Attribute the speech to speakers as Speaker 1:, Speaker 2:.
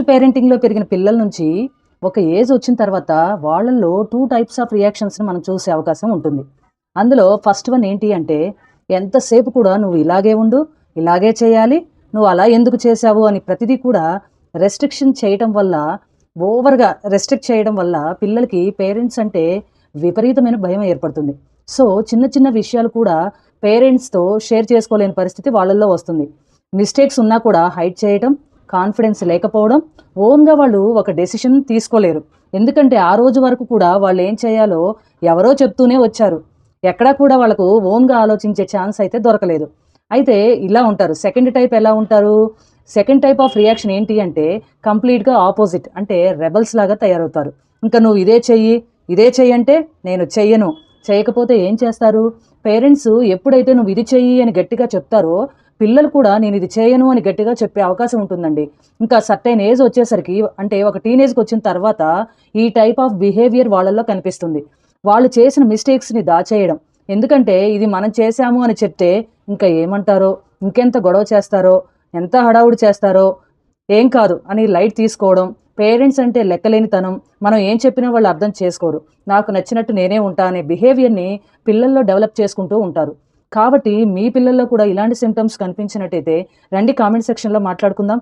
Speaker 1: పేరెంటింగ్‌లో పెరిగిన పిల్లల నుంచి ఒక ఏజ్ వచ్చిన తర్వాత వాళ్ళల్లో 2 టైప్స్ ఆఫ్ రియాక్షన్స్‌ని మనం చూసే అవకాశం ఉంటుంది. అందులో ఫస్ట్ వన్ ఏంటి అంటే, ఎంతసేపు కూడా "నువ్వు ఇలాగే ఉండు, ఇలాగే చేయాలి, నువ్వు అలా ఎందుకు చేశావు" అని ప్రతిదీ కూడా రెస్ట్రిక్షన్ చేయటం వల్ల, ఓవర్‌గా రెస్ట్రిక్ట్ చేయడం వల్ల పిల్లలకి పేరెంట్స్ అంటే విపరీతమైన భయం ఏర్పడుతుంది. సో, చిన్న చిన్న విషయాలు కూడా పేరెంట్స్‌తో షేర్ చేసుకోలేని పరిస్థితి వాళ్ళల్లో వస్తుంది. మిస్టేక్స్ ఉన్నా కూడా హైడ్ చేయటం, కాన్ఫిడెన్స్ లేకపోవడం, ఓన్‌గా వాళ్ళు ఒక డెసిషన్ తీసుకోలేరు. ఎందుకంటే ఆ రోజు వరకు కూడా వాళ్ళేం చేయాలో ఎవరో చెప్తూనే వచ్చారు. ఎక్కడా కూడా వాళ్ళకు ఓన్‌గా ఆలోచించే ఛాన్స్ అయితే దొరకలేదు. అయితే ఇలా ఉంటారు. సెకండ్ టైప్ ఎలా ఉంటారు? సెకండ్ టైప్ ఆఫ్ రియాక్షన్ ఏంటి అంటే కంప్లీట్‌గా ఆపోజిట్. అంటే రెబెల్స్ లాగా తయారవుతారు. ఇంకా "నువ్వు ఇదే చెయ్యి" అంటే "నేను చెయ్యను." చేయకపోతే ఏం చేస్తారు? పేరెంట్స్ ఎప్పుడైతే "నువ్వు ఇది చెయ్యి" అని గట్టిగా చెప్తారో పిల్లలు కూడా "నేను ఇది చేయను" అని గట్టిగా చెప్పే అవకాశం ఉంటుందండి. ఇంకా సర్టెన్ ఏజ్ వచ్చేసరికి అంటే ఒక టీనేజ్‌కొచ్చిన తర్వాత ఈ టైప్ ఆఫ్ బిహేవియర్ వాళ్ళలో కనిపిస్తుంది. వాళ్ళు చేసిన మిస్టేక్స్‌ని దాచేయడం. ఎందుకంటే ఇది మనం చేశాము అని చెప్తే ఇంకా ఏమంటారో, ఇంకెంత గొడవ చేస్తారో, ఎంత హడావుడి చేస్తారో, ఏం కాదు అని లైట్ తీసుకోవడం. పేరెంట్స్ అంటే లెక్కలేనితనం. మనం ఏం చెప్పినా వాళ్ళు అర్థం చేసుకోరు. నాకు నచ్చినట్టు నేనే ఉంటా అనే బిహేవియర్‌ని పిల్లల్లో డెవలప్ చేసుకుంటూ ఉంటారు. కాబట్టి మీ పిల్లల్లో కూడా ఇలాంటి సింప్టమ్స్ కనిపించినట్టయితే రండి కామెంట్ సెక్షన్‌లో మాట్లాడుకుందాం.